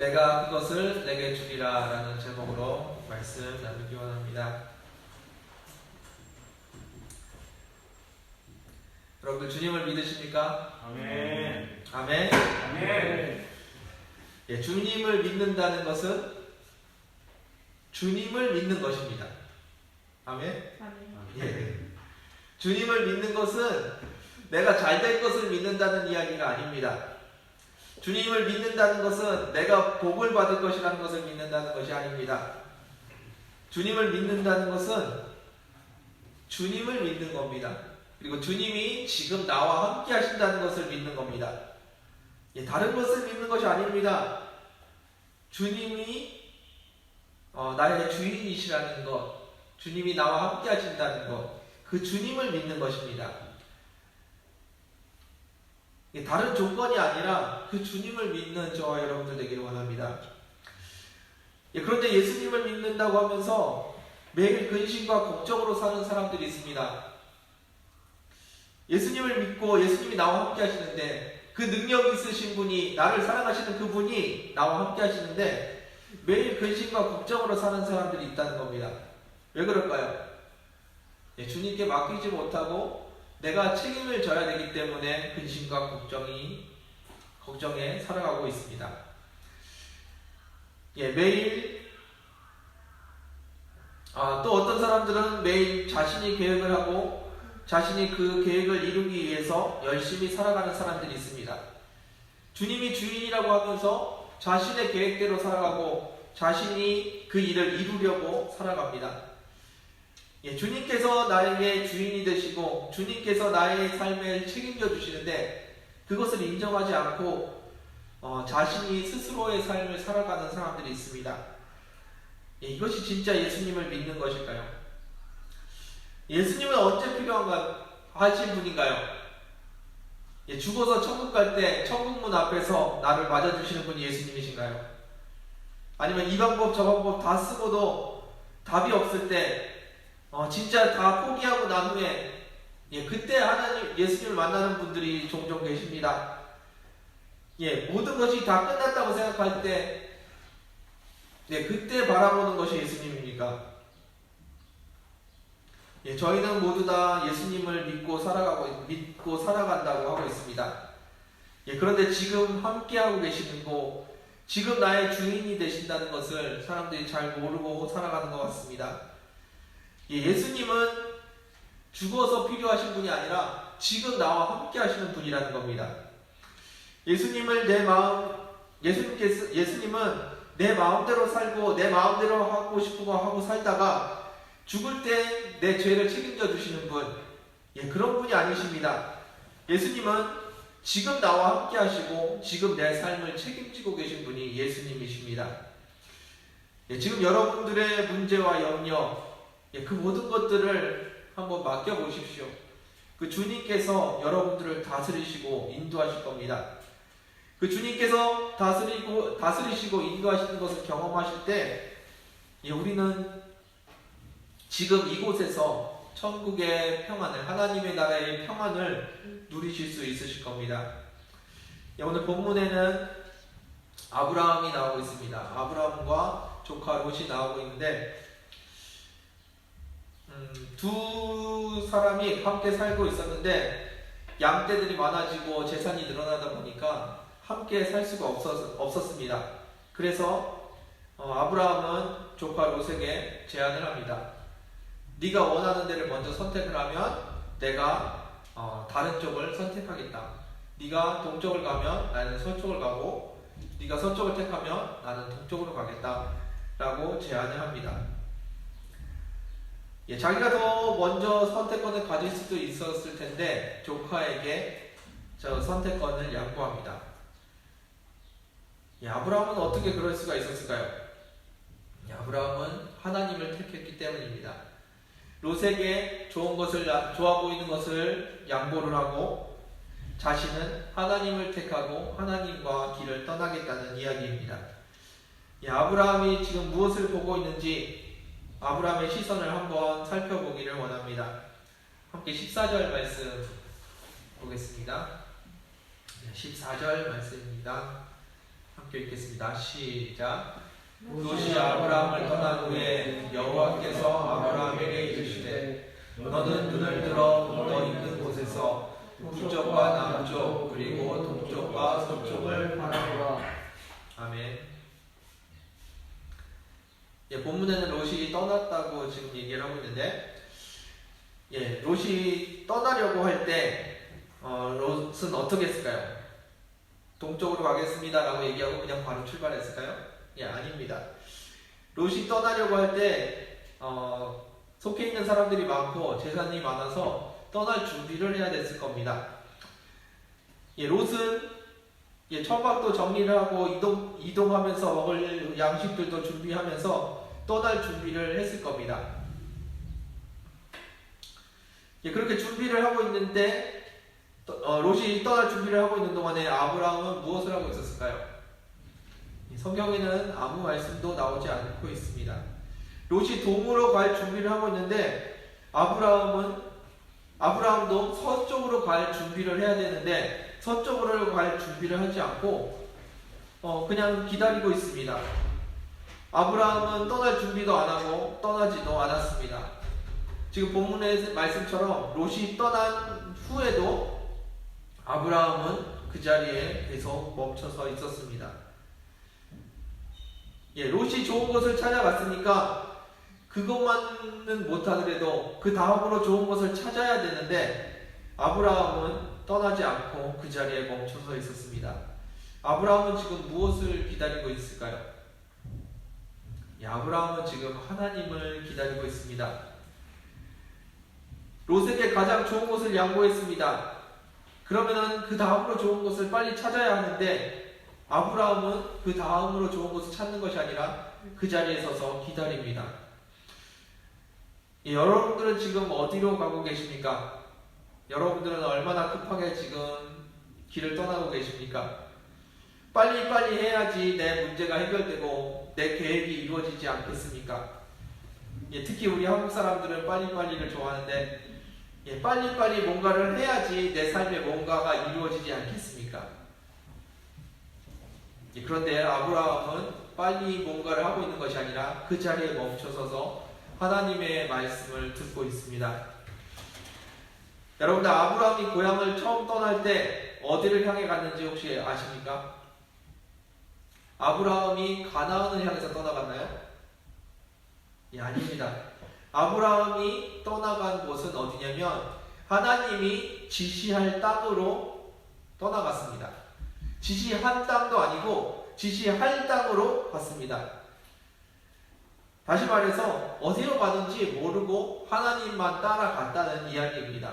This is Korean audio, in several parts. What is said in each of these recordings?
내가 그것을 내게 주리라 라는 제목으로 말씀 나누기 원합니다. 여러분들 주님을 믿으십니까? 아멘. 아멘. 아멘. 예, 주님을 믿는다는 것은 주님을 믿는 것입니다. 아멘. 예. 주님을 믿는 것은 내가 잘될 것을 믿는다는 이야기가 아닙니다. 주님을 믿는다는 것은 내가 복을 받을 것이라는 것을 믿는다는 것이 아닙니다. 주님을 믿는다는 것은 주님을 믿는 겁니다. 그리고 주님이 지금 나와 함께 하신다는 것을 믿는 겁니다. 예, 다른 것을 믿는 것이 아닙니다. 주님이 나의 주인이시라는 것, 주님이 나와 함께 하신다는 것, 그 주님을 믿는 것입니다. 예, 다른 조건이 아니라 그 주님을 믿는 저와 여러분들 되기를 원합니다. 예, 그런데 예수님을 믿는다고 하면서 매일 근심과 걱정으로 사는 사람들이 있습니다. 예수님을 믿고 예수님이 나와 함께 하시는데, 그 능력 있으신 분이, 나를 사랑하시는 그분이 나와 함께 하시는데 매일 근심과 걱정으로 사는 사람들이 있다는 겁니다. 왜 그럴까요? 예, 주님께 맡기지 못하고 내가 책임을 져야 되기 때문에 근심과 걱정에 살아가고 있습니다. 예, 매일 또 어떤 사람들은 매일 자신이 계획을 하고 자신이 그 계획을 이루기 위해서 열심히 살아가는 사람들이 있습니다. 주님이 주인이라고 하면서 자신의 계획대로 살아가고 자신이 그 일을 이루려고 살아갑니다. 예, 주님께서 나에게 주인이 되시고 주님께서 나의 삶을 책임져 주시는데 그것을 인정하지 않고 자신이 스스로의 삶을 살아가는 사람들이 있습니다. 예, 이것이 진짜 예수님을 믿는 것일까요? 예수님은 언제 하신 분인가요? 예, 죽어서 천국 갈 때 천국문 앞에서 나를 맞아주시는 분이 예수님이신가요? 아니면 이 방법 저 방법 다 쓰고도 답이 없을 때 진짜 다 포기하고 난 후에 그때 하나님 예수님을 만나는 분들이 종종 계십니다. 예, 모든 것이 다 끝났다고 생각할 때 그때 바라보는 것이 예수님입니까? 예, 저희는 모두 다 예수님을 믿고 살아간다고 하고 있습니다. 예, 그런데 지금 함께하고 계시고 지금 나의 주인이 되신다는 것을 사람들이 잘 모르고 살아가는 것 같습니다. 예, 예수님은 죽어서 필요하신 분이 아니라 지금 나와 함께 하시는 분이라는 겁니다. 예수님은 내 마음대로 살고 내 마음대로 하고 싶은 거 하고 살다가 죽을 때 내 죄를 책임져 주시는 분, 그런 분이 아니십니다. 예수님은 지금 나와 함께 하시고 지금 내 삶을 책임지고 계신 분이 예수님이십니다. 지금 여러분들의 문제와 염려, 그 모든 것들을 한번 맡겨보십시오. 그 주님께서 여러분들을 다스리시고 인도하실 겁니다. 그 주님께서 다스리시고 인도하시는 것을 경험하실 때 우리는 지금 이곳에서 천국의 평안을, 하나님의 나라의 평안을 누리실 수 있으실 겁니다. 오늘 본문에는 아브라함이 나오고 있습니다. 아브라함과 조카 롯이 나오고 있는데 두 사람이 함께 살고 있었는데 양떼들이 많아지고 재산이 늘어나다 보니까 함께 살 수가 없었습니다. 그래서 아브라함은 조카 롯에게 제안을 합니다. 네가 원하는 데를 먼저 선택을 하면 내가 다른 쪽을 선택하겠다. 네가 동쪽을 가면 나는 서쪽을 가고 네가 서쪽을 택하면 나는 동쪽으로 가겠다 라고 제안을 합니다. 자기가 더 먼저 선택권을 가질 수도 있었을 텐데 조카에게 저 선택권을 양보합니다. 아브라함은 어떻게 그럴 수가 있었을까요? 아브라함은 하나님을 택했기 때문입니다. 롯에게 좋아 보이는 것을 양보를 하고 자신은 하나님을 택하고 하나님과 길을 떠나겠다는 이야기입니다. 아브라함이 지금 무엇을 보고 있는지 아브라함의 시선을 한번 살펴보기를 원합니다. 함께 14절 말씀 보겠습니다. 14절 말씀입니다. 함께 읽겠습니다. 시작. 롯이 아브라함을 떠난 후에 여호와께서 아브라함에게 이르시되 너는 눈을 들어 너 있는 곳에서 북쪽과 남쪽 그리고 동쪽과 서쪽을 바라보라. 아멘. 예, 본문에는 롯이 떠났다고 지금 얘기를 하고 있는데, 예, 롯이 떠나려고 할 때 롯은 어떻게 했을까요? 동쪽으로 가겠습니다라고 얘기하고 그냥 바로 출발했을까요? 예, 아닙니다. 롯이 떠나려고 할 때 속해 있는 사람들이 많고 재산이 많아서 떠날 준비를 해야 됐을 겁니다. 예, 롯은 처박도 정리를 하고 이동하면서 먹을 양식들도 준비하면서 떠날 준비를 했을 겁니다. 예, 그렇게 준비를 하고 있는데 롯이 떠날 준비를 하고 있는 동안에 아브라함은 무엇을 하고 있었을까요? 성경에는 아무 말씀도 나오지 않고 있습니다. 롯이 동으로 갈 준비를 하고 있는데 아브라함도 서쪽으로 갈 준비를 해야 되는데 서쪽으로 갈 준비를 하지 않고 그냥 기다리고 있습니다. 아브라함은 떠날 준비도 안 하고 떠나지도 않았습니다. 지금 본문의 말씀처럼 롯이 떠난 후에도 아브라함은 그 자리에 계속 멈춰서 있었습니다. 예, 롯이 좋은 곳을 찾아갔으니까 그것만은 못하더라도 그 다음으로 좋은 곳을 찾아야 되는데 아브라함은 떠나지 않고 그 자리에 멈춰서 있었습니다. 아브라함은 지금 무엇을 기다리고 있을까요? 예, 아브라함은 지금 하나님을 기다리고 있습니다. 롯에게 가장 좋은 곳을 양보했습니다. 그러면은 그 다음으로 좋은 곳을 빨리 찾아야 하는데 아브라함은 그 다음으로 좋은 곳을 찾는 것이 아니라 그 자리에 서서 기다립니다. 예, 여러분들은 지금 어디로 가고 계십니까? 여러분들은 얼마나 급하게 지금 길을 떠나고 계십니까? 빨리빨리 해야지 내 문제가 해결되고 내 계획이 이루어지지 않겠습니까? 예, 특히 우리 한국 사람들은 빨리빨리를 좋아하는데 빨리빨리 뭔가를 해야지 내 삶에 뭔가가 이루어지지 않겠습니까? 그런데 아브라함은 빨리 뭔가를 하고 있는 것이 아니라 그 자리에 멈춰서서 하나님의 말씀을 듣고 있습니다. 여러분들 아브라함이 고향을 처음 떠날 때 어디를 향해 갔는지 혹시 아십니까? 아브라함이 가나안을 향해서 떠나갔나요? 예, 아닙니다. 아브라함이 떠나간 곳은 어디냐면 하나님이 지시할 땅으로 떠나갔습니다. 지시한 땅도 아니고 지시할 땅으로 갔습니다. 다시 말해서 어디로 가는지 모르고 하나님만 따라갔다는 이야기입니다.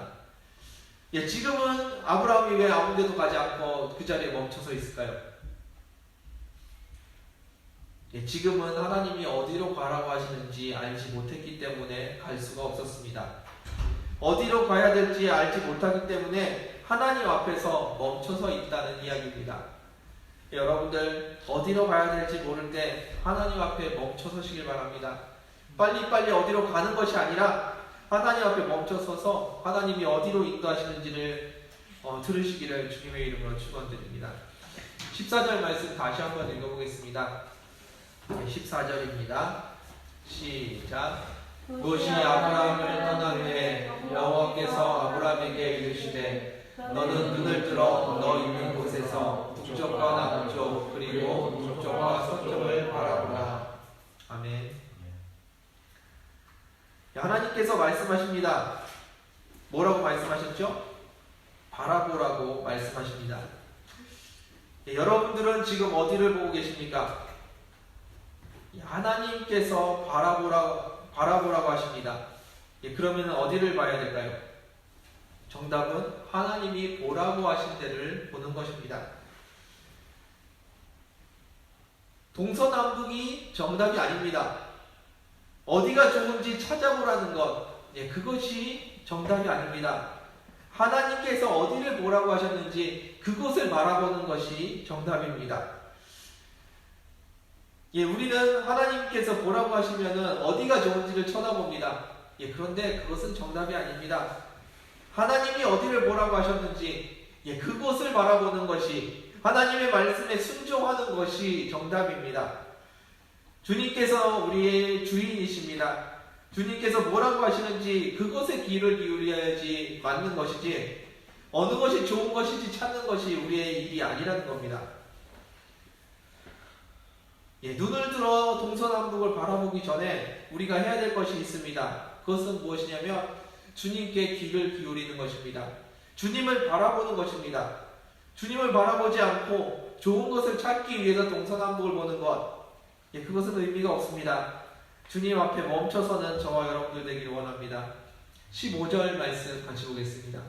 예, 지금은 아브라함이 왜 아무 데도 가지 않고 그 자리에 멈춰서 있을까요? 예, 지금은 하나님이 어디로 가라고 하시는지 알지 못했기 때문에 갈 수가 없었습니다. 어디로 가야 될지 알지 못하기 때문에 하나님 앞에서 멈춰서 있다는 이야기입니다. 예, 여러분들 어디로 가야 될지 모를 때 하나님 앞에 멈춰서시길 바랍니다. 빨리빨리 어디로 가는 것이 아니라 하나님 앞에 멈춰서서 하나님이 어디로 인도하시는지를 들으시기를 주님의 이름으로 축원드립니다. 14절 말씀 다시 한번 읽어보겠습니다. 14절입니다. 시작. 롯이 아브라함을 떠난 후에 여호와께서 아브라함에게 이르시되 너는 눈을 들어 너 있는 곳에서 북쪽과 남쪽 그리고 동쪽과 서쪽을 바라보라. 아멘. 하나님께서 말씀하십니다. 뭐라고 말씀하셨죠? 바라보라고 말씀하십니다. 여러분들은 지금 어디를 보고 계십니까? 하나님께서 바라보라고 하십니다. 그러면 어디를 봐야 될까요? 정답은 하나님이 보라고 하신 데를 보는 것입니다. 동서남북이 정답이 아닙니다. 어디가 좋은지 찾아보라는 것, 그것이 정답이 아닙니다. 하나님께서 어디를 보라고 하셨는지 그곳을 바라보는 것이 정답입니다. 우리는 하나님께서 보라고 하시면 어디가 좋은지를 쳐다봅니다. 그런데 그것은 정답이 아닙니다. 하나님이 어디를 보라고 하셨는지 그곳을 바라보는 것이 하나님의 말씀에 순종하는 것이 정답입니다. 주님께서 우리의 주인이십니다. 주님께서 뭐라고 하시는지 그것에 귀를 기울여야지 맞는 것이지, 어느 것이 좋은 것인지 찾는 것이 우리의 일이 아니라는 겁니다. 눈을 들어 동서남북을 바라보기 전에 우리가 해야 될 것이 있습니다. 그것은 무엇이냐면 주님께 귀를 기울이는 것입니다. 주님을 바라보는 것입니다. 주님을 바라보지 않고 좋은 것을 찾기 위해서 동서남북을 보는 것, 그것은 의미가 없습니다. 주님 앞에 멈춰서는 저와 여러분들 되기를 원합니다. 15절 말씀 같이 보겠습니다.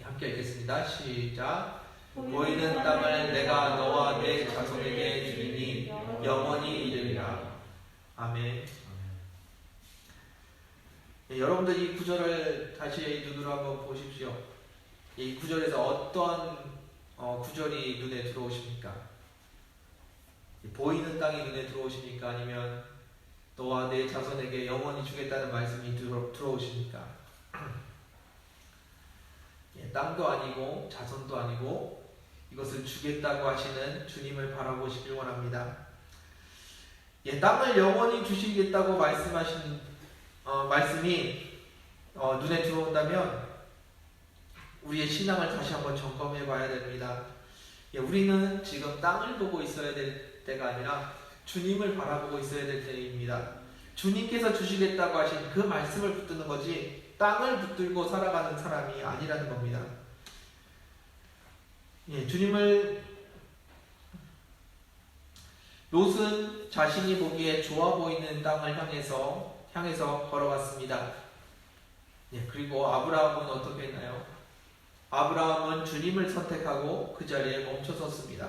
함께 읽겠습니다. 시작. 보이는 땅을 내가 너와 내 자손에게 주리니 영원히 이르리라. 아멘. 여러분들 이 구절을 다시 눈으로 한번 보십시오. 이 구절에서 어떤 구절이 눈에 들어오십니까? 보이는 땅이 눈에 들어오십니까? 아니면 너와 내 자손에게 영원히 주겠다는 말씀이 들어오십니까? 땅도 아니고 자손도 아니고 이것을 주겠다고 하시는 주님을 바라보시길 원합니다. 땅을 영원히 주시겠다고 말씀하신 말씀이 눈에 들어온다면 우리의 신앙을 다시 한번 점검해 봐야 됩니다. 우리는 지금 땅을 보고 있어야 될 때가 아니라 주님을 바라보고 있어야 될 때입니다. 주님께서 주시겠다고 하신 그 말씀을 붙드는 거지 땅을 붙들고 살아가는 사람이 아니라는 겁니다. 주님을 롯은 자신이 보기에 좋아 보이는 땅을 향해서 걸어갔습니다. 그리고 아브라함은 어떻게 했나요? 아브라함은 주님을 선택하고 그 자리에 멈춰섰습니다.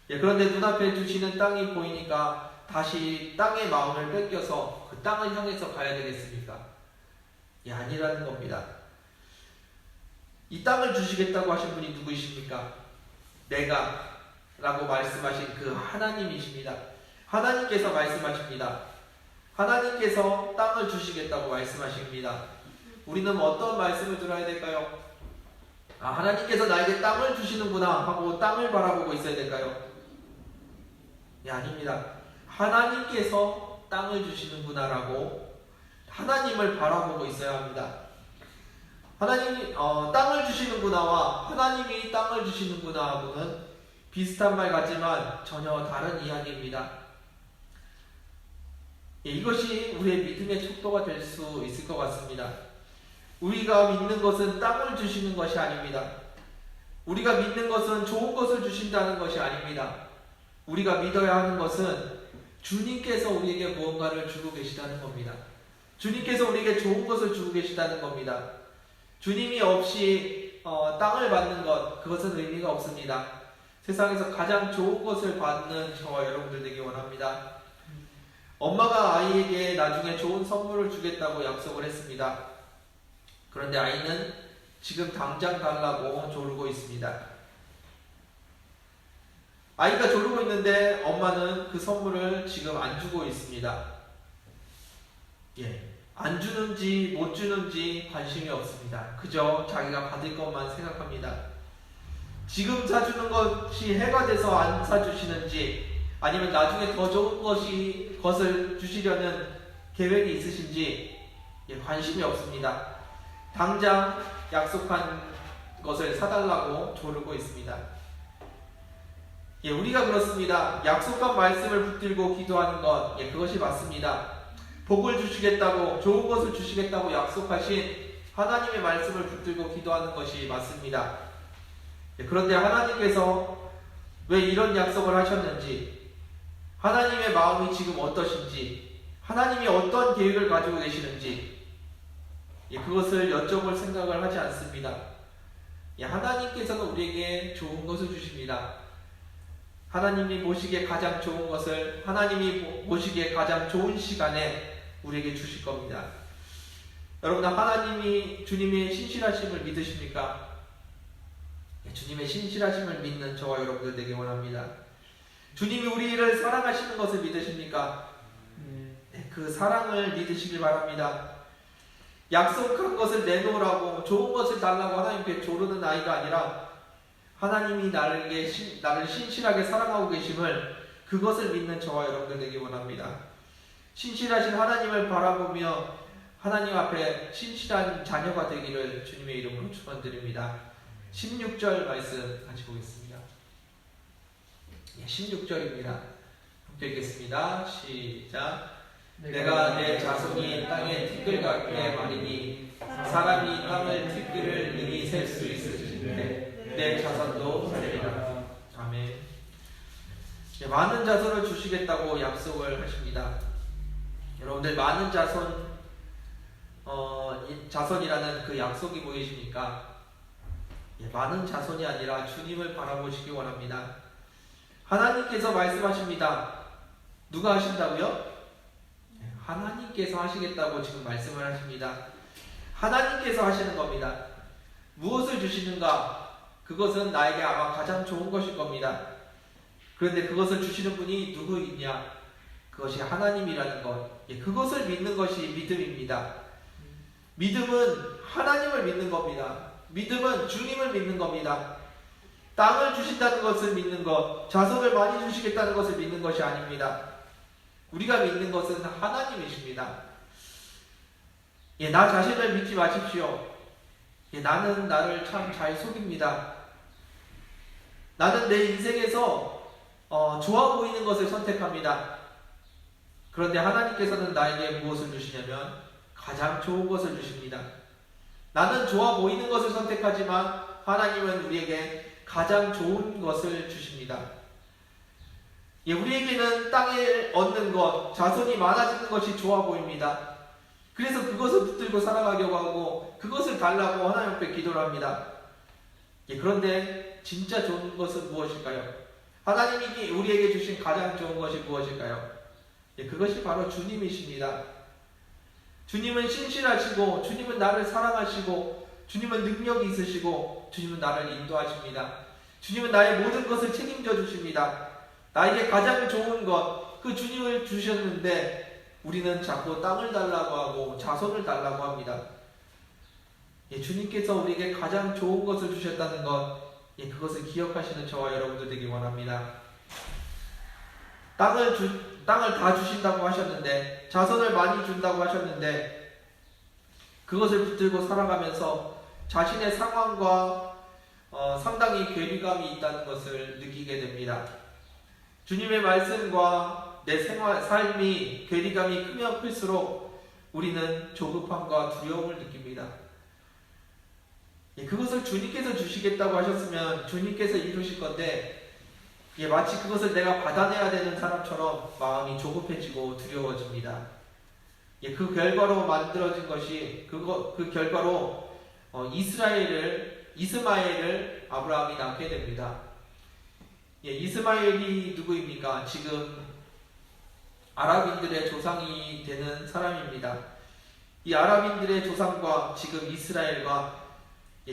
그런데 눈앞에 주시는 땅이 보이니까 다시 땅의 마음을 뺏겨서 그 땅을 향해서 가야 되겠습니까? 아니라는 겁니다. 이 땅을 주시겠다고 하신 분이 누구이십니까? 내가 라고 말씀하신 그 하나님이십니다. 하나님께서 말씀하십니다. 하나님께서 땅을 주시겠다고 말씀하십니다. 우리는 어떤 말씀을 들어야 될까요? 하나님께서 나에게 땅을 주시는구나 하고 땅을 바라보고 있어야 될까요? 아닙니다. 하나님께서 땅을 주시는구나라고 하나님을 바라보고 있어야 합니다. 하나님이 땅을 주시는구나와 하나님이 땅을 주시는구나 하고는 비슷한 말 같지만 전혀 다른 이야기입니다. 이것이 우리의 믿음의 척도가 될 수 있을 것 같습니다. 우리가 믿는 것은 땅을 주시는 것이 아닙니다. 우리가 믿는 것은 좋은 것을 주신다는 것이 아닙니다. 우리가 믿어야 하는 것은 주님께서 우리에게 무언가를 주고 계시다는 겁니다. 주님께서 우리에게 좋은 것을 주고 계시다는 겁니다. 주님이 없이 땅을 받는 것, 그것은 의미가 없습니다. 세상에서 가장 좋은 것을 받는 저와 여러분들 되기 원합니다. 엄마가 아이에게 나중에 좋은 선물을 주겠다고 약속을 했습니다. 그런데 아이는 지금 당장 달라고 조르고 있습니다. 아이가 조르고 있는데 엄마는 그 선물을 지금 안 주고 있습니다. 안 주는지 못 주는지 관심이 없습니다. 그저 자기가 받을 것만 생각합니다. 지금 사주는 것이 해가 돼서 안 사주시는지, 아니면 나중에 더 좋은 것을 주시려는 계획이 있으신지 관심이 없습니다. 당장 약속한 것을 사달라고 조르고 있습니다. 우리가 그렇습니다. 약속한 말씀을 붙들고 기도하는 것, 그것이 맞습니다. 복을 주시겠다고, 좋은 것을 주시겠다고 약속하신 하나님의 말씀을 붙들고 기도하는 것이 맞습니다. 그런데 하나님께서 왜 이런 약속을 하셨는지, 하나님의 마음이 지금 어떠신지, 하나님이 어떤 계획을 가지고 계시는지 그것을 여쭤볼 생각을 하지 않습니다. 하나님께서는 우리에게 좋은 것을 주십니다. 하나님이 보시기에 가장 좋은 것을, 하나님이 보시기에 가장 좋은 시간에 우리에게 주실 겁니다. 여러분, 하나님이 주님의 신실하심을 믿으십니까? 주님의 신실하심을 믿는 저와 여러분들 되기 원합니다. 주님이 우리를 사랑하시는 것을 믿으십니까? 그 사랑을 믿으시길 바랍니다. 약속한 것을 내놓으라고, 좋은 것을 달라고 하나님께 조르는 아이가 아니라 하나님이 나를 신실하게 사랑하고 계심을 그것을 믿는 저와 여러분들 되기 원합니다. 신실하신 하나님을 바라보며 하나님 앞에 신실한 자녀가 되기를 주님의 이름으로 축원드립니다. 16절 말씀 같이 보겠습니다. 16절입니다. 함께 읽겠습니다. 시작. 내가 내 자손이 땅의 티끌 같게 마리니 사람이 땅을 티끌을 능히 셀 수 있으신데 내 자손도 되리라. 아멘. 많은 자손을 주시겠다고 약속을 하십니다. 여러분들 많은 자손이라는 그 약속이 보이십니까? 많은 자손이 아니라 주님을 바라보시기 원합니다. 하나님께서 말씀하십니다. 누가 하신다고요? 하나님께서 하시겠다고 지금 말씀을 하십니다. 하나님께서 하시는 겁니다. 무엇을 주시는가? 그것은 나에게 아마 가장 좋은 것일 겁니다. 그런데 그것을 주시는 분이 누구이냐? 그것이 하나님이라는 것. 그것을 믿는 것이 믿음입니다. 믿음은 하나님을 믿는 겁니다. 믿음은 주님을 믿는 겁니다. 땅을 주신다는 것을 믿는 것, 자손을 많이 주시겠다는 것을 믿는 것이 아닙니다. 우리가 믿는 것은 하나님이십니다. 나 자신을 믿지 마십시오. 나는 나를 참 잘 속입니다. 나는 내 인생에서 좋아 보이는 것을 선택합니다. 그런데 하나님께서는 나에게 무엇을 주시냐면 가장 좋은 것을 주십니다. 나는 좋아 보이는 것을 선택하지만 하나님은 우리에게 가장 좋은 것을 주십니다. 우리에게는 땅에 얻는 것, 자손이 많아지는 것이 좋아 보입니다. 그래서 그것을 붙들고 살아가려고 하고 그것을 달라고 하나님 앞에 기도를 합니다. 그런데 진짜 좋은 것은 무엇일까요? 하나님이 우리에게 주신 가장 좋은 것이 무엇일까요? 그것이 바로 주님이십니다. 주님은 신실하시고 주님은 나를 사랑하시고 주님은 능력이 있으시고 주님은 나를 인도하십니다. 주님은 나의 모든 것을 책임져 주십니다. 나에게 가장 좋은 것, 그 주님을 주셨는데 우리는 자꾸 땅을 달라고 하고 자손을 달라고 합니다. 주님께서 우리에게 가장 좋은 것을 주셨다는 것, 그것을 기억하시는 저와 여러분들 되기 원합니다. 땅을 다 주신다고 하셨는데, 자손을 많이 준다고 하셨는데, 그것을 붙들고 살아가면서 자신의 상황과 상당히 괴리감이 있다는 것을 느끼게 됩니다. 주님의 말씀과 내 삶이 괴리감이 크면 클수록 우리는 조급함과 두려움을 느낍니다. 그것을 주님께서 주시겠다고 하셨으면 주님께서 이루실 건데 마치 그것을 내가 받아내야 되는 사람처럼 마음이 조급해지고 두려워집니다. 그 결과로 만들어진 것이 그 결과로 이스마엘을 아브라함이 낳게 됩니다. 이스마엘이 누구입니까? 지금 아랍인들의 조상이 되는 사람입니다. 이 아랍인들의 조상과 지금 이스라엘과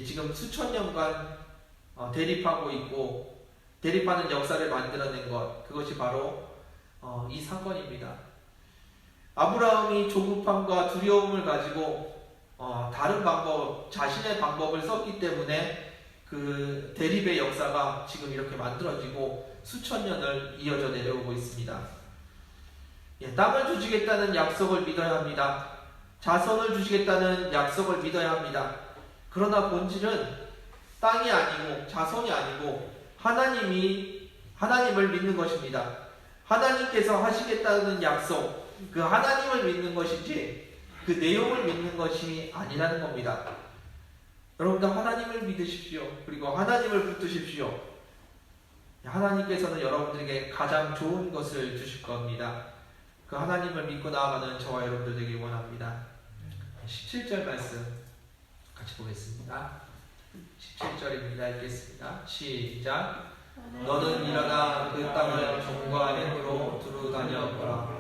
지금 수천 년간 대립하고 있고 대립하는 역사를 만들어낸 것, 그것이 바로 이 사건입니다. 아브라함이 조급함과 두려움을 가지고 다른 방법, 자신의 방법을 썼기 때문에 그 대립의 역사가 지금 이렇게 만들어지고 수천 년을 이어져 내려오고 있습니다. 땅을 주시겠다는 약속을 믿어야 합니다. 자손을 주시겠다는 약속을 믿어야 합니다. 그러나 본질은 땅이 아니고 자손이 아니고 하나님을 믿는 것입니다. 하나님께서 하시겠다는 약속, 그 하나님을 믿는 것이지 그 내용을 믿는 것이 아니라는 겁니다. 여러분들 하나님을 믿으십시오. 그리고 하나님을 붙드십시오. 하나님께서는 여러분들에게 가장 좋은 것을 주실 겁니다. 그 하나님을 믿고 나아가는 저와 여러분들 되길 원합니다. 17절 말씀 같이 보겠습니다. 17절입니다. 읽겠습니다. 시작. 너는 일어나 그 땅을 종과 행으로 두루 다녀보라.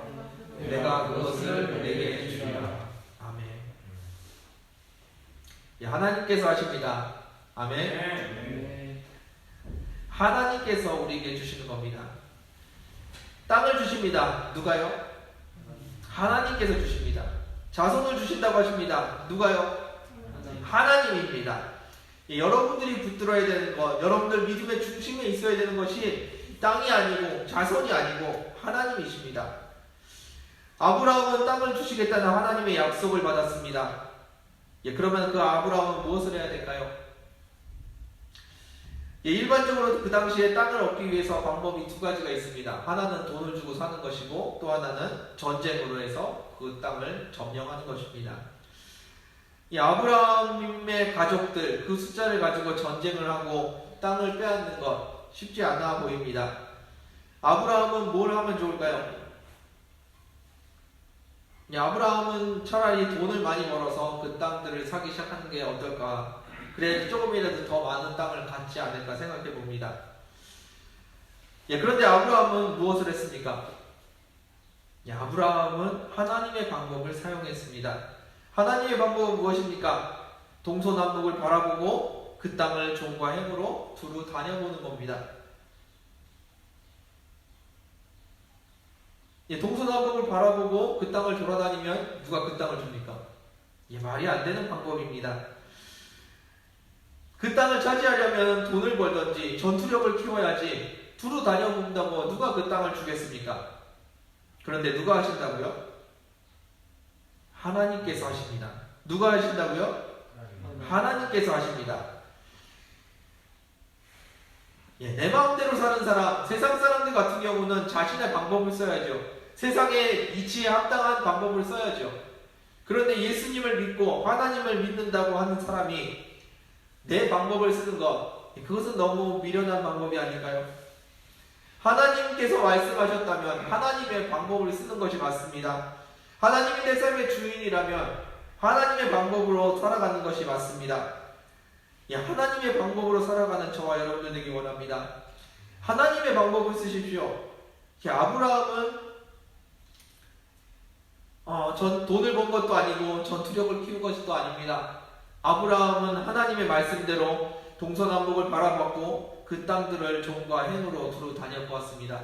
내가 그것을 내게 주리라. 아멘. 하나님께서 하십니다. 아멘. 하나님께서 우리에게 주시는 겁니다. 땅을 주십니다. 누가요? 하나님께서 주십니다. 자손을 주신다고 하십니다. 누가요? 하나님입니다. 여러분들이 붙들어야 되는 것, 여러분들 믿음의 중심에 있어야 되는 것이 땅이 아니고 자손이 아니고 하나님이십니다. 아브라함은 땅을 주시겠다는 하나님의 약속을 받았습니다. 그러면 그 아브라함은 무엇을 해야 될까요? 일반적으로 그 당시에 땅을 얻기 위해서 방법이 두 가지가 있습니다. 하나는 돈을 주고 사는 것이고 또 하나는 전쟁으로 해서 그 땅을 점령하는 것입니다. 이 아브라함의 가족들 그 숫자를 가지고 전쟁을 하고 땅을 빼앗는 것 쉽지 않아 보입니다. 아브라함은 뭘 하면 좋을까요? 아브라함은 차라리 돈을 많이 벌어서 그 땅들을 사기 시작하는 게 어떨까? 그래 조금이라도 더 많은 땅을 갖지 않을까 생각해 봅니다. 그런데 아브라함은 무엇을 했습니까? 아브라함은 하나님의 방법을 사용했습니다. 하나님의 방법은 무엇입니까? 동서남북을 바라보고 그 땅을 종과 행으로 두루 다녀보는 겁니다. 동서남북을 바라보고 그 땅을 돌아다니면 누가 그 땅을 줍니까? 말이 안 되는 방법입니다. 그 땅을 차지하려면 돈을 벌든지 전투력을 키워야지 두루 다녀본다고 누가 그 땅을 주겠습니까? 그런데 누가 하신다고요? 하나님께서 하십니다. 누가 하신다고요? 하나님께서 하십니다. 내 마음대로 사는 사람, 세상 사람들 같은 경우는 자신의 방법을 써야죠. 세상의 이치에 합당한 방법을 써야죠. 그런데 예수님을 믿고 하나님을 믿는다고 하는 사람이 내 방법을 쓰는 것, 그것은 너무 미련한 방법이 아닐까요? 하나님께서 말씀하셨다면 하나님의 방법을 쓰는 것이 맞습니다. 하나님이 내 삶의 주인이라면 하나님의 방법으로 살아가는 것이 맞습니다. 하나님의 방법으로 살아가는 저와 여러분들 되기 원합니다. 하나님의 방법을 쓰십시오. 아브라함은 돈을 번 것도 아니고 전투력을 키운 것도 아닙니다. 아브라함은 하나님의 말씀대로 동서남북을 바라봤고 그 땅들을 종과 행으로 두루 다녀보았습니다.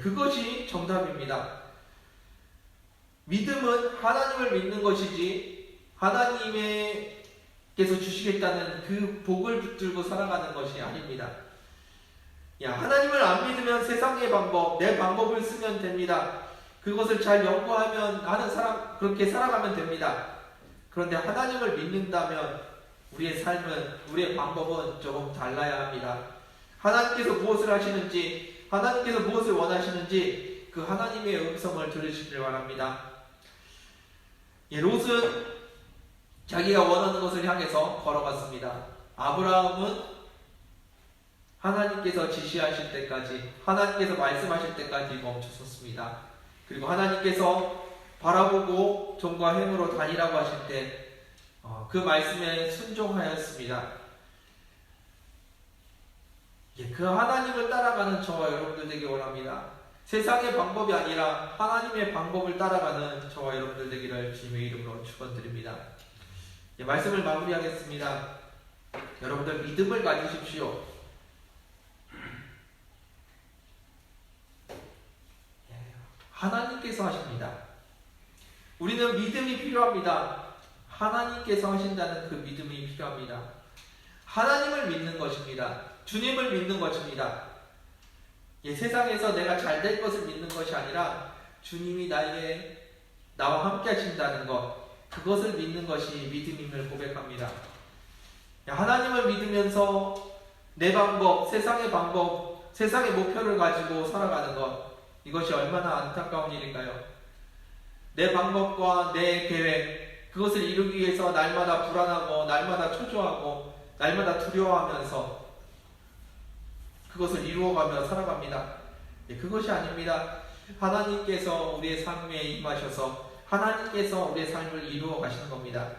그것이 정답입니다. 믿음은 하나님을 믿는 것이지 하나님께서 주시겠다는 그 복을 붙들고 살아가는 것이 아닙니다. 하나님을 안 믿으면 세상의 방법, 내 방법을 쓰면 됩니다. 그것을 잘 연구하면 하는 사람 그렇게 살아가면 됩니다. 그런데 하나님을 믿는다면 우리의 삶은, 우리의 방법은 조금 달라야 합니다. 하나님께서 무엇을 하시는지, 하나님께서 무엇을 원하시는지 그 하나님의 음성을 들으시길 바랍니다. 롯은 자기가 원하는 것을 향해서 걸어갔습니다. 아브라함은 하나님께서 지시하실 때까지, 하나님께서 말씀하실 때까지 멈췄었습니다. 그리고 하나님께서 바라보고 종과 행으로 다니라고 하실 때 그 말씀에 순종하였습니다. 그 하나님을 따라가는 저와 여러분들 되기 원합니다. 세상의 방법이 아니라 하나님의 방법을 따라가는 저와 여러분들 되기를 주님의 이름으로 축원드립니다. 말씀을 마무리하겠습니다. 여러분들 믿음을 가지십시오. 하나님께서 하십니다. 우리는 믿음이 필요합니다. 하나님께서 하신다는 그 믿음이 필요합니다. 하나님을 믿는 것입니다. 주님을 믿는 것입니다. 세상에서 내가 잘 될 것을 믿는 것이 아니라 주님이 나와 함께 하신다는 것, 그것을 믿는 것이 믿음임을 고백합니다. 하나님을 믿으면서 내 방법, 세상의 방법, 세상의 목표를 가지고 살아가는 것, 이것이 얼마나 안타까운 일일까요? 내 방법과 내 계획, 그것을 이루기 위해서 날마다 불안하고 날마다 초조하고 날마다 두려워하면서 그것을 이루어가며 살아갑니다. 그것이 아닙니다. 하나님께서 우리의 삶에 임하셔서 하나님께서 우리의 삶을 이루어 가시는 겁니다.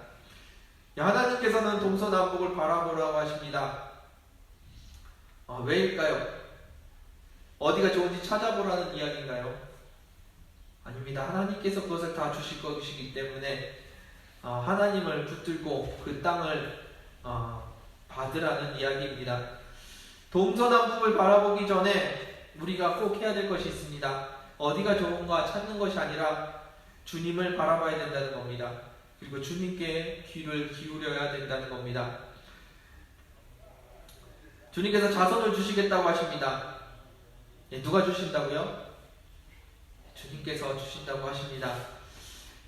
하나님께서는 동서남북을 바라보라고 하십니다. 왜일까요? 어디가 좋은지 찾아보라는 이야기인가요? 아닙니다. 하나님께서 그것을 다 주실 것이기 때문에 하나님을 붙들고 그 땅을 받으라는 이야기입니다. 동서남북을 바라보기 전에 우리가 꼭 해야 될 것이 있습니다. 어디가 좋은가 찾는 것이 아니라 주님을 바라봐야 된다는 겁니다. 그리고 주님께 귀를 기울여야 된다는 겁니다. 주님께서 자손을 주시겠다고 하십니다. 예, 누가 주신다고요? 주님께서 주신다고 하십니다.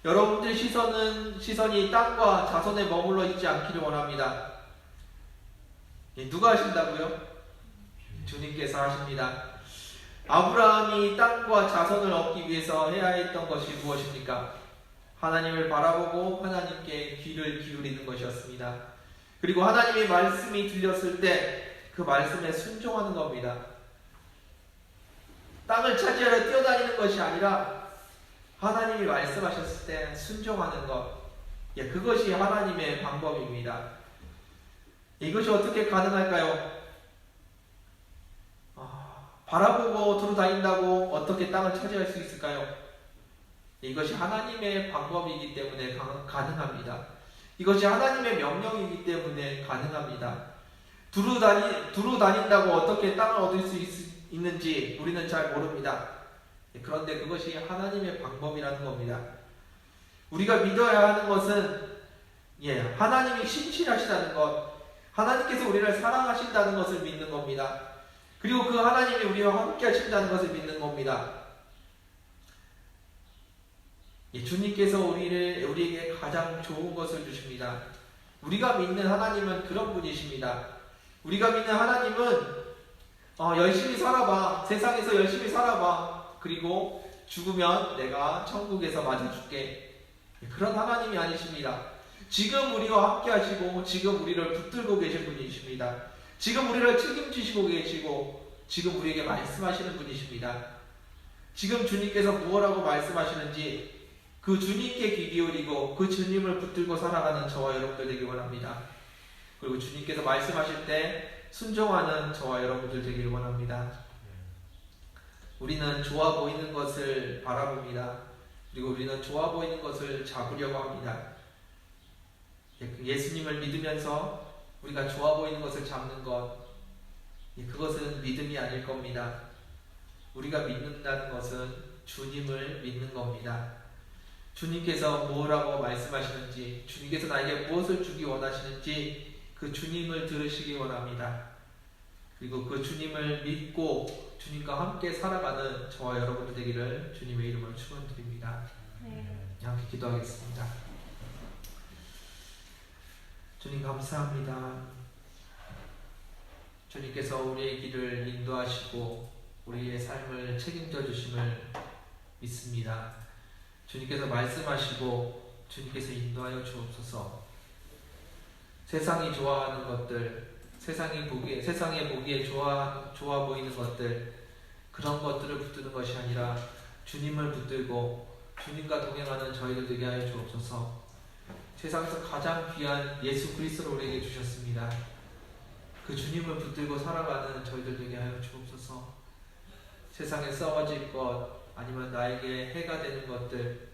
여러분들의 시선이 땅과 자손에 머물러 있지 않기를 원합니다. 예, 누가 하신다고요? 주님께서 하십니다. 아브라함이 땅과 자손을 얻기 위해서 해야 했던 것이 무엇입니까? 하나님을 바라보고 하나님께 귀를 기울이는 것이었습니다. 그리고 하나님의 말씀이 들렸을 때 그 말씀에 순종하는 겁니다. 땅을 차지하려 뛰어다니는 것이 아니라 하나님이 말씀하셨을 때 순종하는 것, 예, 그것이 하나님의 방법입니다. 이것이 어떻게 가능할까요? 바라보고 두루 다닌다고 어떻게 땅을 차지할 수 있을까요? 이것이 하나님의 방법이기 때문에 가능합니다. 이것이 하나님의 명령이기 때문에 가능합니다. 두루 다닌다고 어떻게 땅을 얻을 수 있는지 우리는 잘 모릅니다. 그런데 그것이 하나님의 방법이라는 겁니다. 우리가 믿어야 하는 것은 하나님이 신실하시다는 것, 하나님께서 우리를 사랑하신다는 것을 믿는 겁니다. 그리고 그 하나님이 우리와 함께 하신다는 것을 믿는 겁니다. 주님께서 우리에게 가장 좋은 것을 주십니다. 우리가 믿는 하나님은 그런 분이십니다. 우리가 믿는 하나님은 열심히 살아봐, 세상에서 열심히 살아봐, 그리고 죽으면 내가 천국에서 맞아줄게, 그런 하나님이 아니십니다. 지금 우리와 함께 하시고 지금 우리를 붙들고 계신 분이십니다. 지금 우리를 책임지시고 계시고 지금 우리에게 말씀하시는 분이십니다. 지금 주님께서 무엇라고 말씀하시는지 그 주님께 귀 기울이고 그 주님을 붙들고 살아가는 저와 여러분들 되길 원합니다. 그리고 주님께서 말씀하실 때 순종하는 저와 여러분들 되길 원합니다. 우리는 좋아 보이는 것을 바라봅니다. 그리고 우리는 좋아 보이는 것을 잡으려고 합니다. 예수님을 믿으면서 우리가 좋아 보이는 것을 잡는 것, 그것은 믿음이 아닐 겁니다. 우리가 믿는다는 것은 주님을 믿는 겁니다. 주님께서 뭐라고 말씀하시는지, 주님께서 나에게 무엇을 주기 원하시는지 그 주님을 들으시기 원합니다. 그리고 그 주님을 믿고 주님과 함께 살아가는 저와 여러분들 되기를 주님의 이름으로 축원드립니다. 함께 기도하겠습니다. 주님 감사합니다. 주님께서 우리의 길을 인도하시고 우리의 삶을 책임져 주심을 믿습니다. 주님께서 말씀하시고 주님께서 인도하여 주옵소서. 세상이 좋아하는 것들, 세상에 보기에 좋아 보이는 것들, 그런 것들을 붙드는 것이 아니라 주님을 붙들고 주님과 동행하는 저희들 되게 하여 주옵소서. 세상에서 가장 귀한 예수 그리스도를 우리에게 주셨습니다. 그 주님을 붙들고 살아가는 저희들 되게 하여 주옵소서. 세상에 싸워질 것, 아니면 나에게 해가 되는 것들,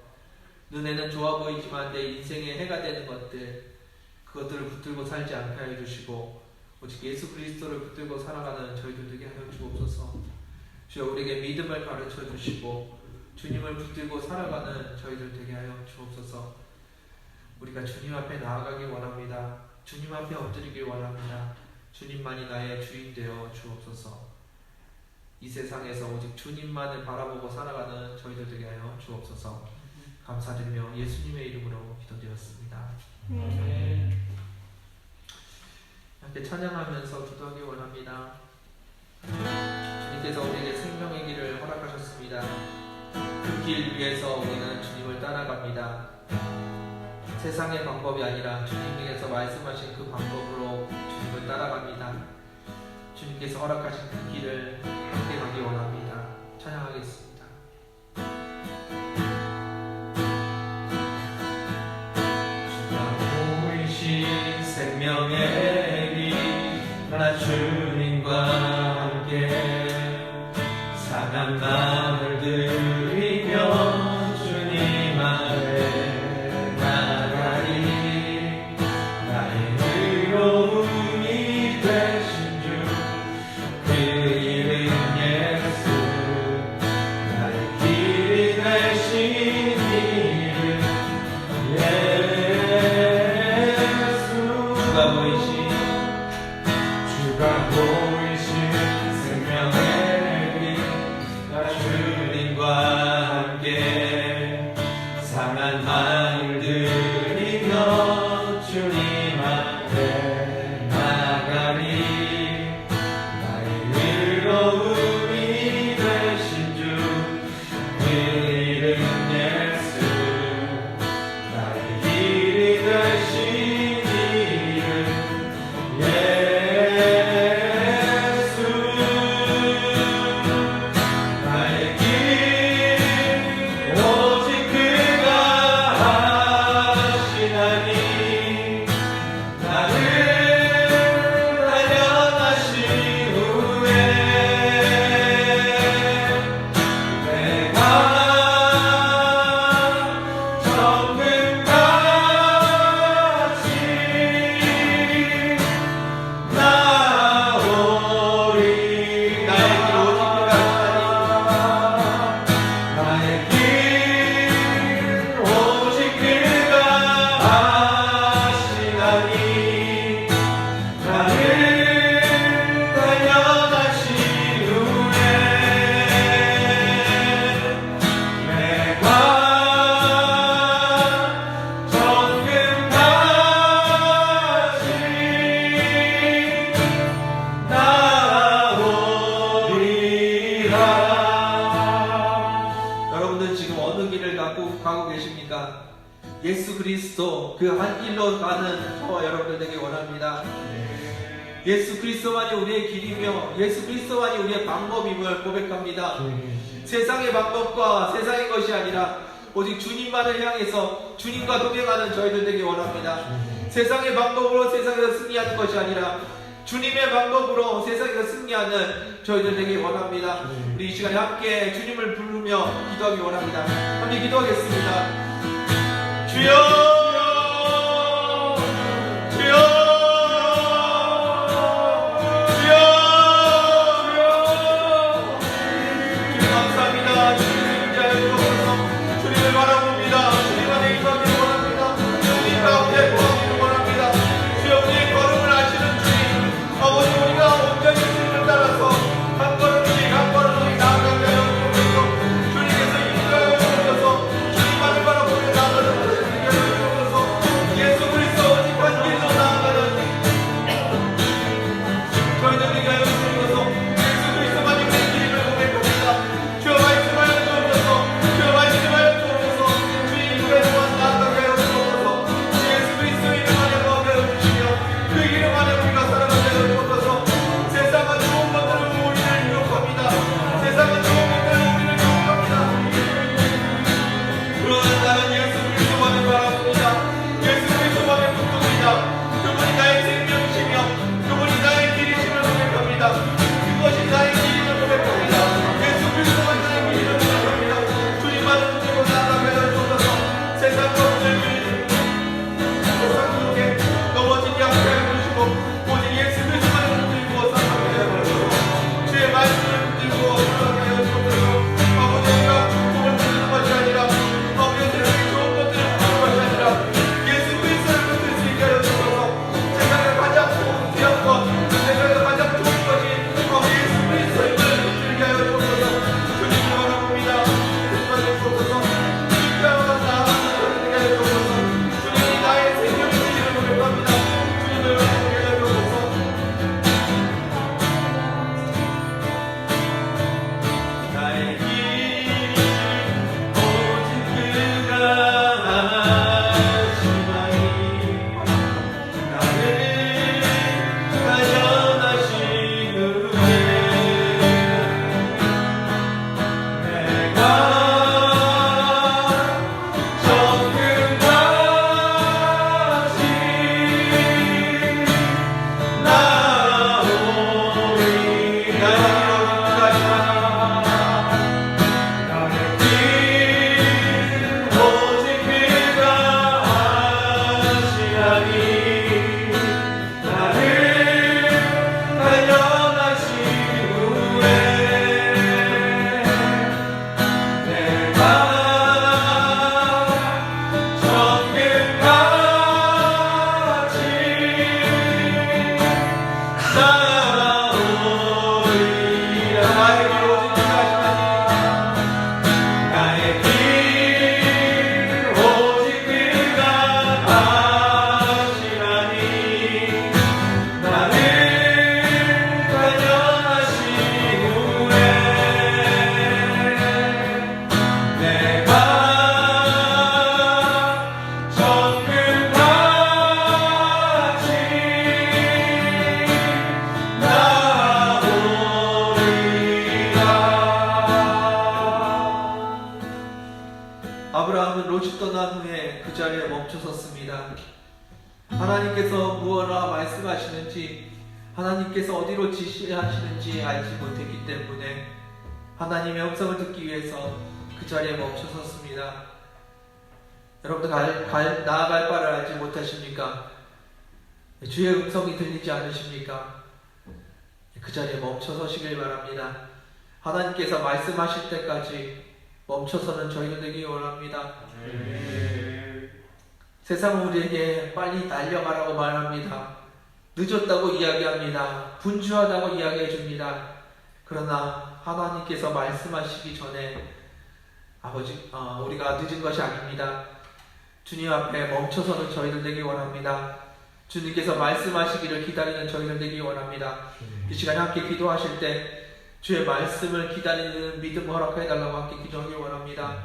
눈에는 좋아 보이지만 내 인생에 해가 되는 것들, 그것들을 붙들고 살지 않게 하여 주시고 오직 예수 그리스도를 붙들고 살아가는 저희들 되게 하여 주옵소서. 주여 우리에게 믿음을 가르쳐 주시고 주님을 붙들고 살아가는 저희들 되게 하여 주옵소서. 우리가 주님 앞에 나아가길 원합니다. 주님 앞에 엎드리길 원합니다. 주님만이 나의 주인 되어 주옵소서. 이 세상에서 오직 주님만을 바라보고 살아가는 저희들 되게 하여 주옵소서. 감사드리며 예수님의 이름으로 기도드렸습니다. 함께 찬양하면서 기도하기 원합니다. 주님께서 우리에게 생명의 길을 허락하셨습니다. 그 길 위에서 우리는 주님을 따라갑니다. 세상의 방법이 아니라 주님께서 말씀하신 그 방법으로 주님을 따라갑니다. 주님께서 허락하신 그 길을 함께 가기 원합니다. 찬양하겠습니다. 생명의 길, 나 주님과 함께 상한 마음을 들이며 주님 앞에 나가리. 나의 의로움이 되신 주, 그 이름 예수. 나의 길이 되신 이름 예수. 주가 보이신 그 한 길로 가는 저 여러분들 되기 원합니다. 예수 그리스도만이 우리의 길이며 예수 그리스도만이 우리의 방법임을 고백합니다. 세상의 방법과 세상의 것이 아니라 오직 주님만을 향해서 주님과 동행하는 저희들 되기 원합니다. 세상의 방법으로 세상에서 승리하는 것이 아니라 주님의 방법으로 세상에서 승리하는 저희들 되기 원합니다. 우리 이 시간에 함께 주님을 부르며 기도하기 원합니다. 함께 기도하겠습니다. 주여! 아브라함은 롯이 떠난 후에 그 자리에 멈춰섰습니다. 하나님께서 무엇라 말씀하시는지, 하나님께서 어디로 지시하시는지 알지 못했기 때문에 하나님의 음성을 듣기 위해서 그 자리에 멈춰섰습니다. 여러분들 나아갈 바를 알지 못하십니까? 주의 음성이 들리지 않으십니까? 그 자리에 멈춰서시길 바랍니다. 하나님께서 말씀하실 때까지 멈춰서는 저희들 되기 원합니다. 세상은 우리에게 빨리 달려가라고 말합니다. 늦었다고 이야기합니다. 분주하다고 이야기해 줍니다. 그러나 하나님께서 말씀하시기 전에 우리가 늦은 것이 아닙니다. 주님 앞에 멈춰서는 저희들 되기 원합니다. 주님께서 말씀하시기를 기다리는 저희들 되기 원합니다. 이 시간에 함께 기도하실 때 주의 말씀을 기다리는 믿음 허락해 달라고 함께 기도하기 원합니다.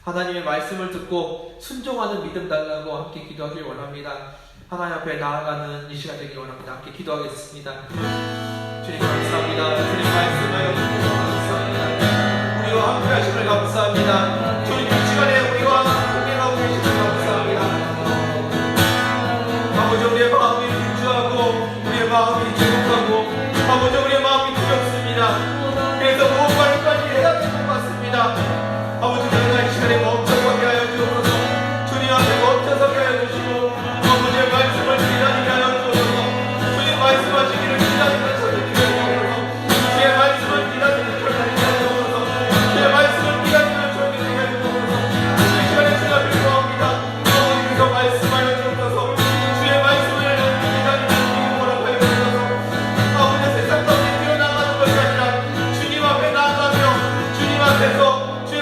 하나님의 말씀을 듣고 순종하는 믿음 달라고 함께 기도하길 원합니다. 하나님 앞에 나아가는 이 시간 되길 원합니다. 함께 기도하겠습니다. 주님 감사합니다. 주님 말씀하여 주셔서 감사합니다. 우리와 함께 하심을 감사합니다. 주님 이 시간에 우리와 동행하고 계심을 감사합니다. 아버지 우리의 마음이 분주하고 우리의 마음이 죄송하고 아버지 우리의 마음이 두렵습니다. 그래서 무엇과까지 해야 될 것 같습니다. 아버지 저희가 이 시간에 멈춰서게 하여 주옵소서. 주님 앞에 멈춰서게 하여 주시고 아버지의 말씀을 기다리게 하여 주옵소서. 주님 말씀하시기를 기다리는 저를 기다려 주옵소서. 주의 말씀을 기다리는 저를 기다려 주옵소서. 주의 말씀을 기다리는 저를 기다려 주옵소서. 이 시간에 주님 앞에 구합니다. 아버지께서 말씀하여 주옵소서. 주의 말씀을 기다리는 믿음으로 하여 주옵소서. 아버지 세상 가운데 뛰어나가는 것이 아니라 주님 앞에 나아가며 주님 앞에서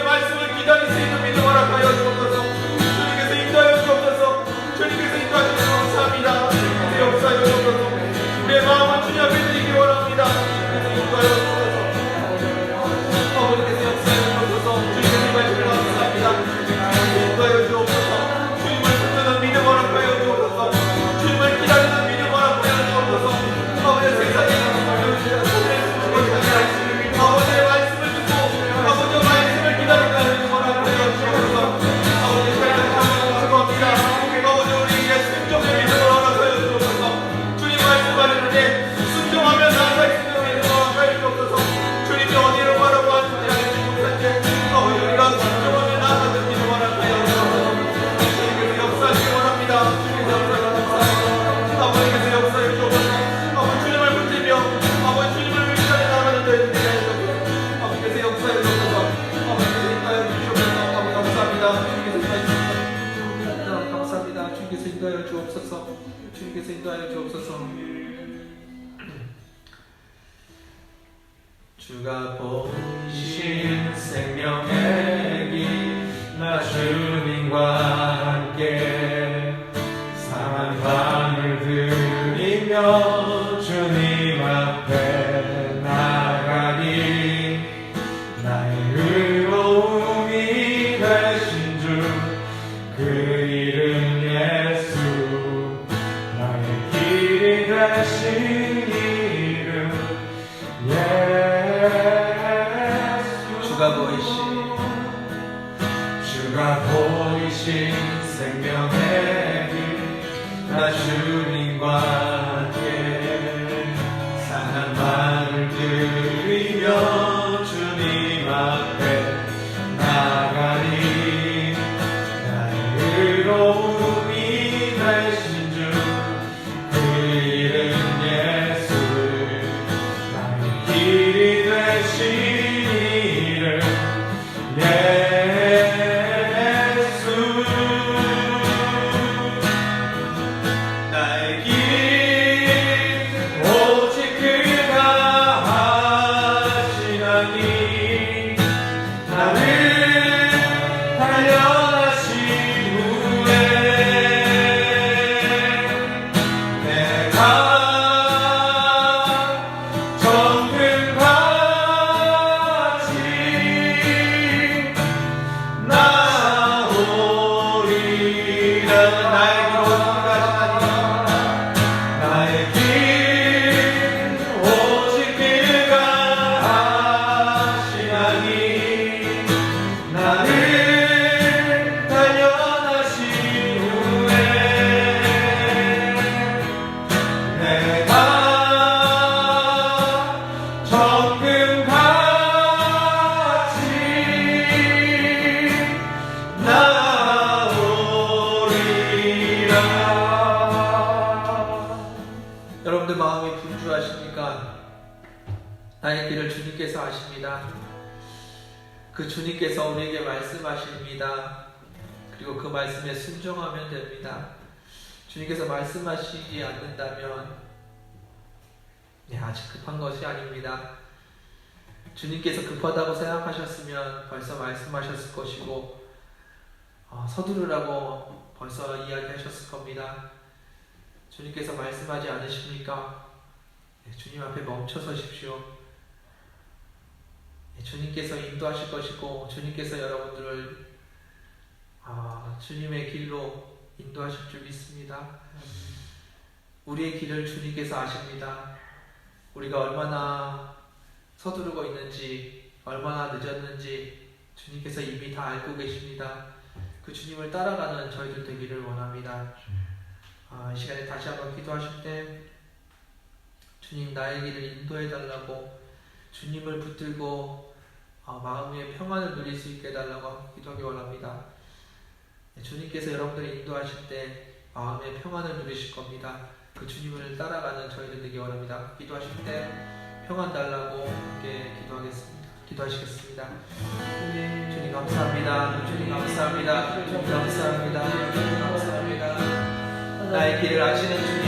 말씀을 기다릴 수 있는 믿음 허락하여 주옵소서. 주님께서 인도하여 주옵소서. 주님께서 인도하셔서 감사합니다. 주님께서 역사하여 주옵소서. 우리의 마음을 주님 앞에 드리기 원합니다. 주님께서 인도하여 주옵소서. 아버지께서 역사하여 주옵소서. 주님께서 이 말씀을 감사합니다. 주님께서 인도하여 주옵소서. 주님을 붙드는 믿음 허락하여 주옵소서. 주님을 기다리는 믿음 허락하여 주옵소서. 아버지 세상에 아버지의 말씀을 듣고 아버지의 말씀을 기다리는 아버지 우리에게 순종의 믿음을 허락하여 주옵소서. 주님 말씀하시는데 순종하면 나아갈 수 있는 믿음을 허락하여 주옵소서. 주님이 어디로 가라고 하는지 알지 못한데 아버지 우리가 순종하면 나아가는 믿음 허락하여 주옵소서. 주님께서 역사하시기 원합니다. 주님께서 역사하시기 원합니다. 아버지께서 역사해 주옵소서. 아버지 주님을 붙들며 아버지 주님을 위하여 나아가는 저희들 되게 하여 주옵소서. 아버지께서 역사해 주옵소서. 아버지께서 인도하여 주옵소서. 아버지 감사합니다. 주님께서 감사합니다. 주님께서 인도하여 주옵소서. 주님께서 인도하여 주옵소서. 주가 보이신 생명의 길, 나 주님과 함께 상한 밤을 들이며 주님 앞에 나가니 나의 의로움이 되신 주 그 이름 예수, 나의 길이 되신 이름 예수. 주가 보이신 생명의 길, 나 주님과 함께 상한 마음을 들이며 주님 앞에 나가니 의로움이 되신 주 그 이름 예수, 나의 길이 되신 이름 예수. 나의 길 오직 그가 하시나니 나를 달려가신 여러분들 마음이 분주하십니까? 나의 길을 주님께서 아십니다. 그 주님께서 우리에게 말씀하십니다. 그리고 그 말씀에 순종하면 됩니다. 주님께서 말씀하시지 않는다면 아직 급한 것이 아닙니다. 주님께서 급하다고 생각하셨으면 벌써 말씀하셨을 것이고 서두르라고 벌써 이야기하셨을 겁니다. 주님께서 말씀하지 않으십니까? 주님 앞에 멈춰 서십시오. 주님께서 인도하실 것이고 주님께서 여러분들을 주님의 길로 인도하실 줄 믿습니다. 우리의 길을 주님께서 아십니다. 우리가 얼마나 서두르고 있는지, 얼마나 늦었는지 주님께서 이미 다 알고 계십니다. 그 주님을 따라가는 저희들 되기를 원합니다. 이 시간에 다시 한번 기도하실 때 주님 나의 길을 인도해 달라고, 주님을 붙들고 마음의 평안을 누릴 수 있게 해달라고 기도하기 원합니다. 주님께서 여러분들을 인도하실 때 마음의 평안을 누리실 겁니다. 그 주님을 따라가는 저희들 되기 원합니다. 기도하실 때 평안 달라고 함께 기도하시겠습니다. 주님 감사합니다. 주님 감사합니다. 주님 감사합니다. 주님 감사합니다. 나의 길을 아시는 주님,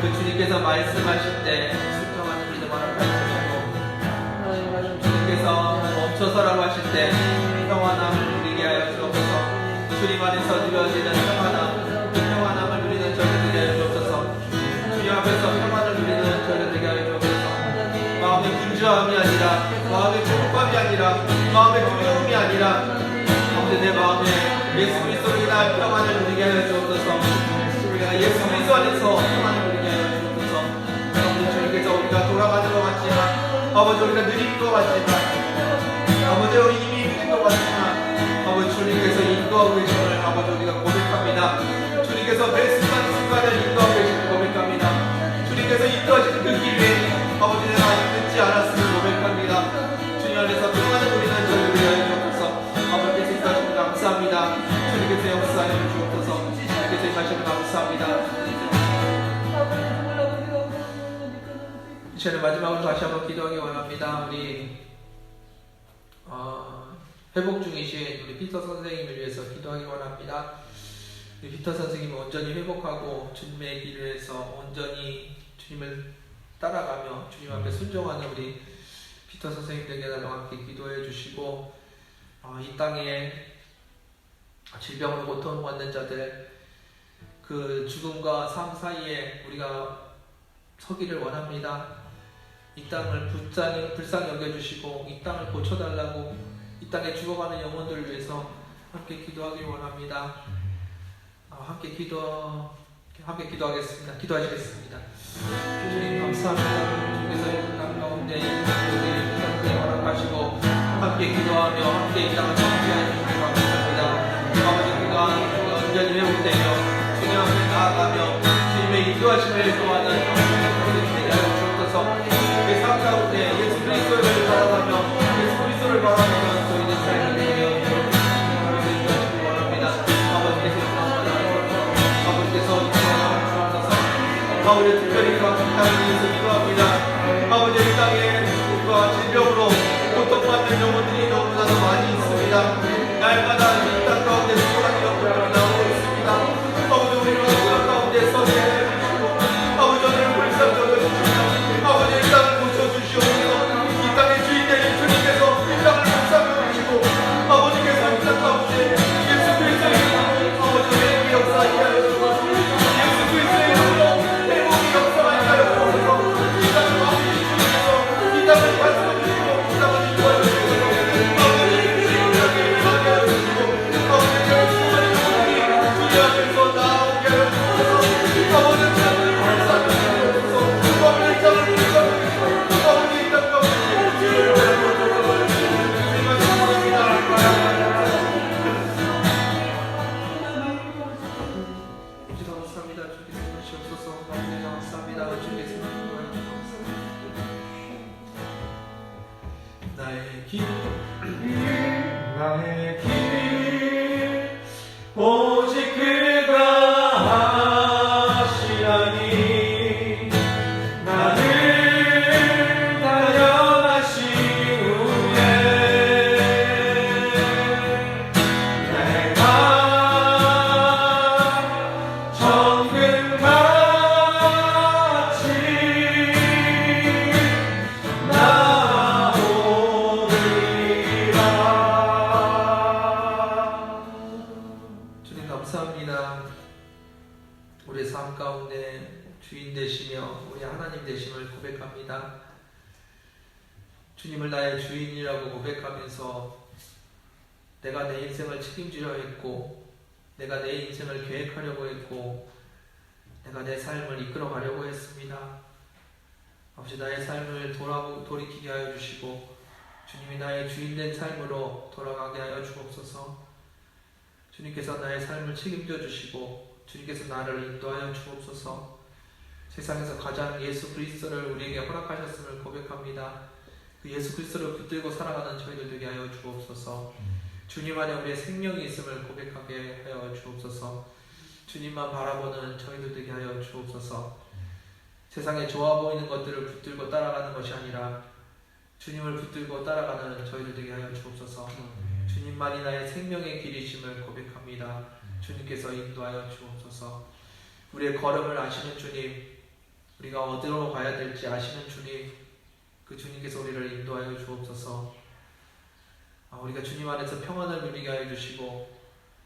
그 주님께서 말씀하실 때 순종하는 믿음 허락하시고, 주님께서 멈춰서라고 하실 때 평안함을 누리게 하여 주옵소서. 주님 안에서 누려지는 평안함, 그 평안함을 누리는 저희들 되게 하여 주옵소서. 주님 앞에서 평안을 누리는 저희들 되게 하여 주옵소서. 마음의 분주함이 아니라, 마음의 조급함이 아니라, 마음의 두려움이 아니라, 아버지 내 마음에 예수 그리스도로 인한 평안을 누리게 하여 주옵소서. 우리가 예수 그리스도 안에서 평안을 누리게 하여 주옵소서. 아버지 주님께서 우리가 돌아가는 것 같지만, 아버지 우리가 느린 것 같지만, 아버지 우리 이미 믿는 것 같지만, 아버지 주님께서 인도하고 계심을 아버지 우리가 고백합니다. 주님께서 매 순간순간을 인도하고 계심을 고백합니다. 주님께서 인도하시는 그 길에 아버지 내가 아직 늦지 않았음을 고백합니다. 주님 안에서 평안을 누리는 저희를 위하여 주옵소서. 아버지께서 인도하시면 감사합니다. 주님께서 역사하여 주옵소서. 주님께서 인도하시면 감사합니다. 이 시간에 마지막으로 다시 한번 기도하기 원합니다. 우리 회복 중이신 우리 피터 선생님을 위해서 기도하기 원합니다. 우리 피터 선생님이 온전히 회복하고 주님의 길을 해서 온전히 주님을 따라가며 주님 앞에 순종하는 우리 피터 선생님들에게 달라고 함께 기도해 주시고, 이 땅에 질병으로 고통받는 자들, 그 죽음과 삶 사이에 우리가 서기를 원합니다. 이 땅을 불쌍히 여겨주시고 이 땅을 고쳐달라고, 이 땅에 죽어가는 영혼들을 위해서 함께 기도하길 원합니다. 함께 기도하겠습니다. 기도하시겠습니다. 주님 감사합니다. 주님께서 이 땅 가운데 우리의 기도를 허락하시고 함께 기도하며 함께 이 땅을 정비하여 주시기 감사합니다. 아버지 우리가 온전히 회복되며 주님 앞에 나아가며 주님의 인도하심을 구하는 우리 되게 하여 주옵소서. 우리 삶 가운데 예수 그리스도를 바라보며 예수 그리스도를 바라보며 저희는 삶을 위하여 인도하시기 원합니다. 아버지께서 인도하여 주옵소서. 아버지 특별히 그 땅을 위해서 기도합니다. 아버지 이 땅에 우리가 질병으로 고통받는 영혼들이 너무나도 많이 있습니다. 날마다 이 땅 가운데 수고하는 영혼들이 나오고 있습니다. 아버지 우리를 그 가운데서 내주시고 아버지 오늘 불쌍히 여겨주시고 아버지 이 땅을 고쳐주시옵소서. 이 땅의 주인되신 주님께서 이 땅을 불쌍히 여기시고 아버지께서 이 땅 가운데 예수 그리스도의 이름으로 아버지 회복의 역사하게 하여 주옵소서. 예수 그리스도의 이름으로 회복의 역사하게 하여 주옵소서. 이 땅을 아버지 주님께서 이 땅을 말씀해주시고 이 땅을 인도하여 주옵소서. 아버지 주님께 일하게 하여 주시고 아버지 수많은 영혼들이 주님 앞에서 나오게 하여 주옵소서. 아버지 이 땅을 불쌍히 여기시옵소서. 아버지 이 땅을 불쌍히 여기시고 아버지 이 땅 가운데 주님을 바라보옵소서. 주님만 축복합니다. 감사합니다. 주께서 주시옵소서. 아버지 감사합니다. 주께서 나의 길 나의 길 오직 그가 하시나니 나를 단련하신 후에 내가 정금같이 주님 감사합니다. 우리의 삶 가운데 주인 되시며 우리 하나님 되심을 고백합니다. 주님을 나의 주인이라고 고백하면서 내가 내 인생을 책임지려 했고 내가 내 인생을 계획하려고 했고 내가 내 삶을 이끌어가려고 했습니다. 아버지 나의 삶을 돌이키게 하여 주시고 주님이 나의 주인된 삶으로 돌아가게 하여 주옵소서. 주님께서 나의 삶을 책임져 주시고 주님께서 나를 인도하여 주옵소서. 세상에서 가장 예수 그리스도를 우리에게 허락하셨음을 고백합니다. 그 예수 그리스도를 붙들고 살아가는 저희들 되게 하여 주옵소서. 주님 안에 우리의 생명이 있음을 고백하게 하여 주옵소서. 주님만 바라보는 저희들 되게 하여 주옵소서. 세상에 좋아 보이는 것들을 붙들고 따라가는 것이 아니라 주님을 붙들고 따라가는 저희들 되게 하여 주옵소서. 주님만이 나의 생명의 길이심을 고백합니다. 주님께서 인도하여 주옵소서. 우리의 걸음을 아시는 주님, 우리가 어디로 가야 될지 아시는 주님, 그 주님께서 우리를 인도하여 주옵소서. 우리가 주님 안에서 평안을 누리게 하여 주시고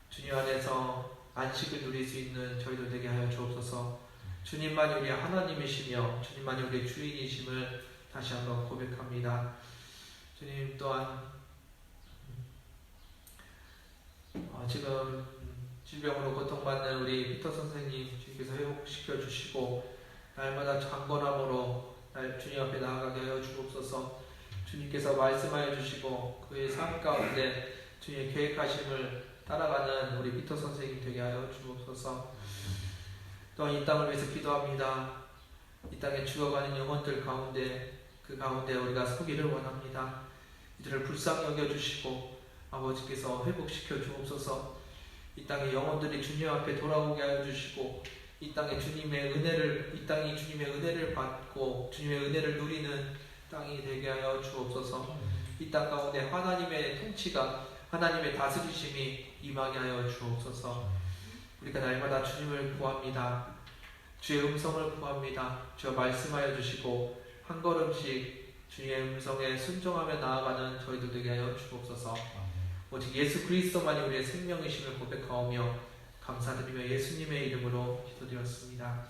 주님 안에서 안식을 누릴 수 있는 저희들 되게 하여 주옵소서. 주님만이 우리의 하나님이시며 주님만이 우리의 주인이심을 다시 한번 고백합니다. 주님 또한 지금 질병으로 고통받는 우리 피터 선생님 주님께서 회복시켜 주시고 날마다 강건함으로 주님 앞에 나아가게 하여 주옵소서. 주님께서 말씀하여 주시고 그의 삶 가운데 주님의 계획하심을 따라가는 우리 피터 선생님 되게 하여 주옵소서. 또한 이 땅을 위해서 기도합니다. 이 땅에 죽어가는 영혼들 가운데 그 가운데 우리가 서기를 원합니다. 이들을 불쌍히 여겨주시고 아버지께서 회복시켜 주옵소서. 이 땅의 영혼들이 주님 앞에 돌아오게 하여 주시고 이 땅이 주님의 은혜를 받고 주님의 은혜를 누리는 땅이 되게 하여 주옵소서. 이 땅 가운데 하나님의 통치가 하나님의 다스리심이 임하게 하여 주옵소서. 우리가 날마다 주님을 구합니다. 주의 음성을 구합니다. 주여 말씀하여 주시고 한 걸음씩 주의 음성에 순종하며 나아가는 저희들 되게 하여 주옵소서. 오직 예수 그리스도만이 우리의 생명이심을 고백하오며 감사드리며 예수님의 이름으로 기도드렸습니다.